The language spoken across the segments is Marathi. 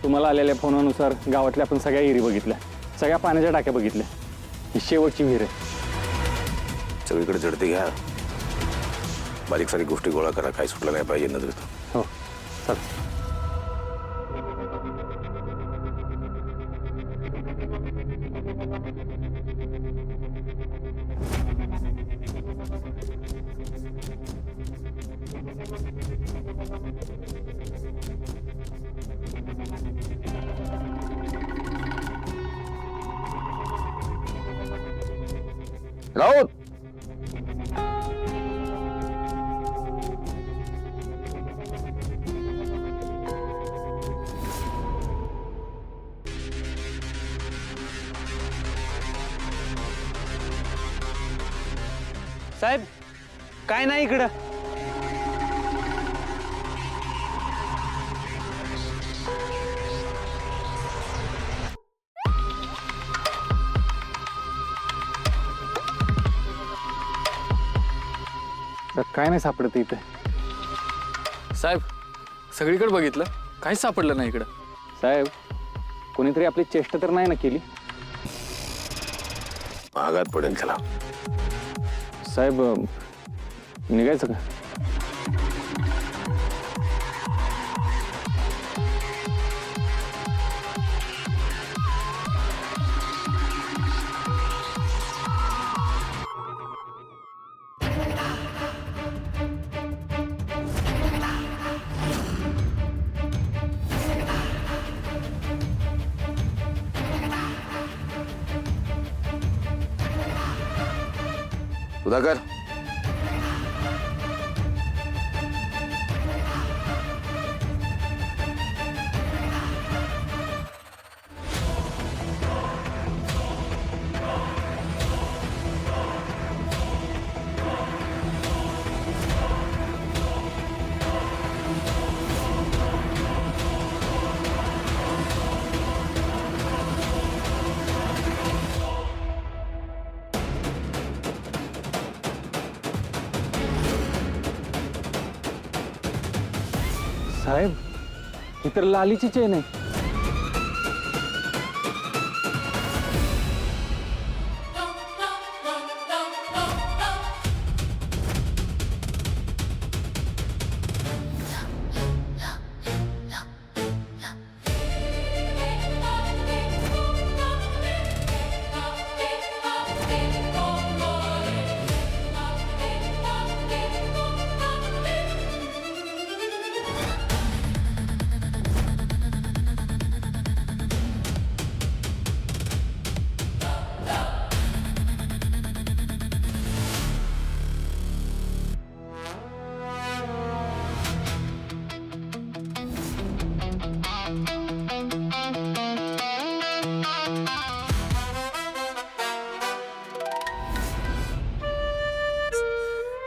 तुम्हाला आलेल्या फोनानुसार गावातल्या आपण सगळ्या विहिरी बघितल्या, सगळ्या पाण्याच्या टाक्या बघितल्या. ही शेवटची विहीर आहे. सगळीकडे झडती घ्या, बारीक सारीक गोष्टी गोळा करा, काय सुटलं नाही पाहिजे नजरेत. हो चल. राऊत, साहेब काय नाही इकडं. काय नाही सापडत इथे. साहेब सगळीकडे बघितलं, काहीच सापडलं नाही इकडं. साहेब कोणीतरी आपली चेष्टा तर नाही ना केली? महागात पडेल त्याला. साहेब निघायचं का? सुधाकर, साहेब ही तर लालीची चेन आहे.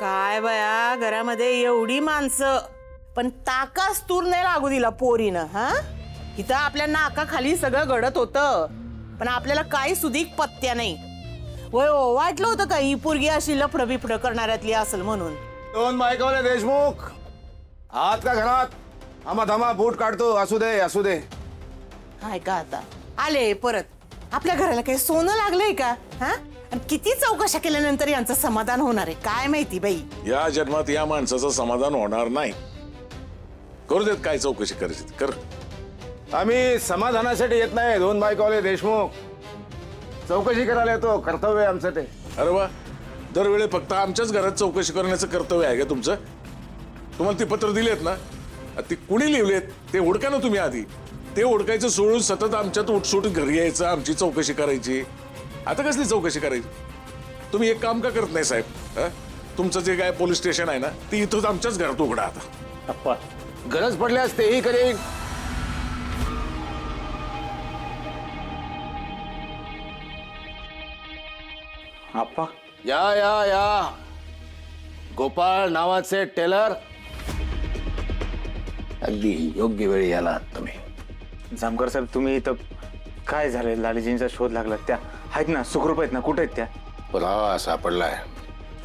काय बया, घरामध्ये एवढी माणसं पण ताकाच तूर नाही लागू दिला पोरीनं. हा इथं आपल्या नाकाखाली सगळं घडत होतं, पण आपल्याला काही सुधीक पत्त्या नाही. वय वाटलं होतं का ही पोरगी अशी लफडं बिफडं करणाऱ्यातली असेल म्हणून. दोन बायकावले देशमुख आहात का घरात? थांबा थांबा, बूट काढतो. असू दे असू दे. काय का आता आले परत. आपल्या घराला काही सोनं लागलंय का? हा आणि किती चौकशा केल्यानंतर यांचं समाधान होणार आहे काय माहिती बाई. या जन्मात या माणसाचं समाधान होणार नाही. करू देत, काय चौकशी करायची कर. आम्ही समाधानासाठी येत नाही दोन बायकावले देशमुख, चौकशी करायला येतो. कर्तव्य आहे आमचं ते. अरे वा, दरवेळी फक्त आमच्याच घरात चौकशी करण्याचं कर्तव्य आहे का तुमचं? तुम्हाला ती पत्र दिलेत ना, ती कुणी लिहिलेत ते हुडका ना तुम्ही आधी. ते हुडकायचं सोडून सतत आमच्यात उठसूट घरी यायचं, आमची चौकशी करायची. आता कसली चौकशी करायची? तुम्ही एक काम का करत नाही साहेब? तुमचं जे काय पोलीस स्टेशन आहे ना, ती इथंच आमच्याच घरात उघडा आता. अप्पा गरज पडल्यास तेही करेन. अप्पा या या या, गोपाळ नावाचे टेलर. अगदी योग्य वेळी आलात तुम्ही. जामकर साहेब तुम्ही इथं काय झालंय? लालीजींचा शोध लागला. त्या आहेत ना, सुखरूप आहेत ना? कुठे आहेत त्या? पुरावा सापडलाय.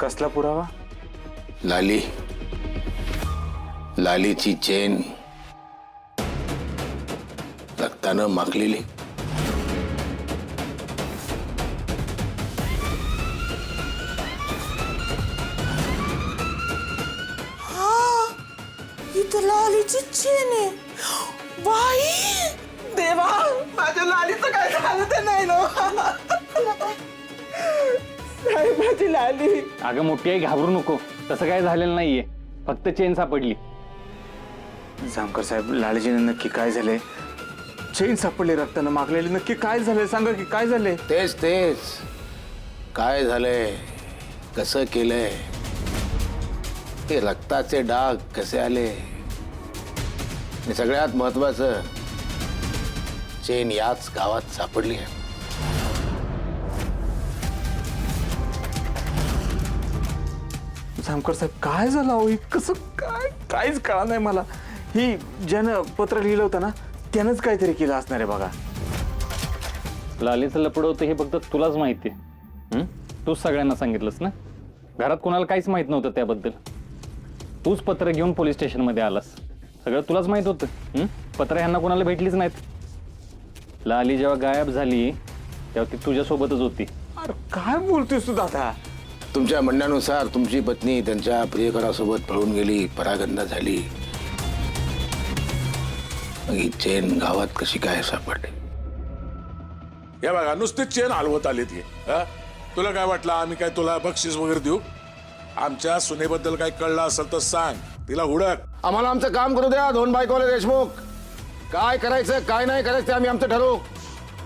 कसला पुरावा? लाली, लालीची चेन. रक्तानं माखलेली. इथं लालीची चेन आहे. बाई देवा, माझ्या लालीचं काय झालं ते नाही ना. माझी लाली. अगं मोठी आई, घाबरू नको, तसं काय झालेलं नाहीये, फक्त चेन सापडली. जामकर साहेब, लालजीने नक्की काय झाले? चेन सापडली रक्तानं मागलेली, नक्की काय झालंय सांगा की काय झालंय? तेच तेच काय झालंय, कसं केलंय, ते रक्ताचे डाग कसे आले, आणि सगळ्यात महत्वाचं चेन याच गावात सापडली आहे. जामकर साहेब, काय झालं हो? कसं काय, काहीच कळा नाही मला. ही ज्यानं पत्र लिहिलं होतं ना, त्यानंच काहीतरी केलं असणार आहे बघा. लालीचं लपड होतं हे फक्त तुलाच माहिती आहे. तूच सगळ्यांना सांगितलंस ना. घरात कोणाला काहीच माहित नव्हतं त्याबद्दल. तूच पत्र घेऊन पोलीस स्टेशनमध्ये आलास. सगळं तुलाच माहित होतं. पत्र ह्यांना कोणाला भेटलीच नाहीत. लाली जेव्हा गायब झाली तेव्हा ती तुझ्यासोबतच होती. अरे काय बोलतोयस तू दादा? तुमच्या म्हणण्यानुसार तुमची पत्नी त्यांच्या प्रियकरासोबत पळून गेली, परागंदा झाली. मग ही चेन गावात कशी काय सापडली? या बघा, नुसते चेन हलवत आले ती. तुला काय वाटलं आम्ही काय तुला बक्षीस वगैरे देऊ? आमच्या सुनेबद्दल काय कळलं असेल तर सांग, तिला हुडक. आम्हाला आमचं काम करू द्या दोन बायकोले देशमुख. काय करायचं काय नाही करायचं ते आम्ही आमचं ठरवू.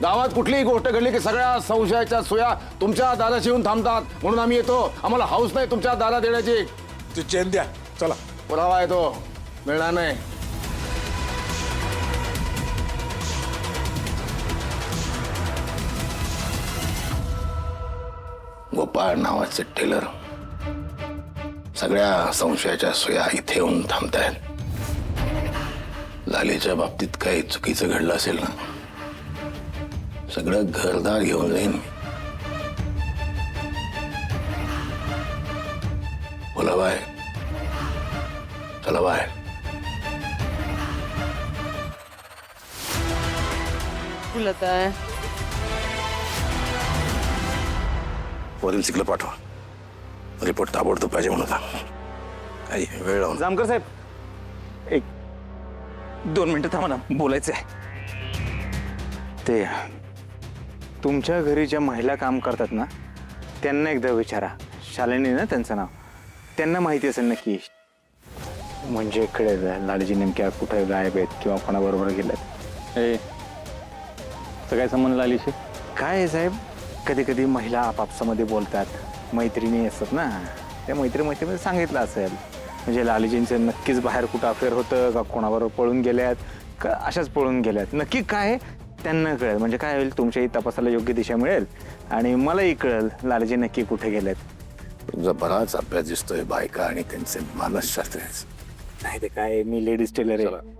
गावात कुठलीही गोष्ट घडली की सगळ्या संशयाच्या सुया तुमच्या दाराशी येऊन थांबतात, म्हणून आम्ही येतो. आम्हाला हाऊस नाही तुमच्या दारात देण्याची. ती चेन द्या, चला. पुरावा आहे तो, मिळणार नाही. गोपाळ नावाचे टेलर सगळ्या संशयाच्या सुया इथे येऊन थांबतायत. लालीच्या बाबतीत काही चुकीचं घडलं असेल ना, सगळं घरदार घेऊन जाईन. बोला बाय, चला बाय. फुलत आहे. वरील चिखलं पाठवा. रिपोर्ट ताबडतोब पाहिजे म्हणून काही वेळ लावून. जामकर साहेब, 1-2 मिनिटं थांबा ना, बोलायचं आहे. ते तुमच्या घरी ज्या महिला काम करतात ना, त्यांना एकदा विचारा. शालिनी ना त्यांचं नाव, त्यांना माहिती असेल नक्की. म्हणजे कळेल लालजी नेमक्या कुठे गायब आहेत किंवा कोणाबरोबर गेल्यात. ए, काय संबंध लालीशी? काय आहे साहेब, कधी कधी महिला आपापसामध्ये बोलतात, मैत्रिणी असतात ना, त्या मैत्रीमध्ये सांगितलं असेल. म्हणजे लालजींचं नक्कीच बाहेर कुठं अफेअर होतं का, कोणाबरोबर पळून गेल्यात का, अशाच पळून गेल्यात, नक्की काय त्यांना कळेल. म्हणजे काय होईल, तुमच्याही तपासाला योग्य दिशा मिळेल आणि मलाही कळेल लालजी नक्की कुठे गेलेत. तुझा बराच अभ्यास दिसतोय बायका आणि त्यांचे मानसशास्त्र. नाही ते काय, मी लेडीज टेलर आहे.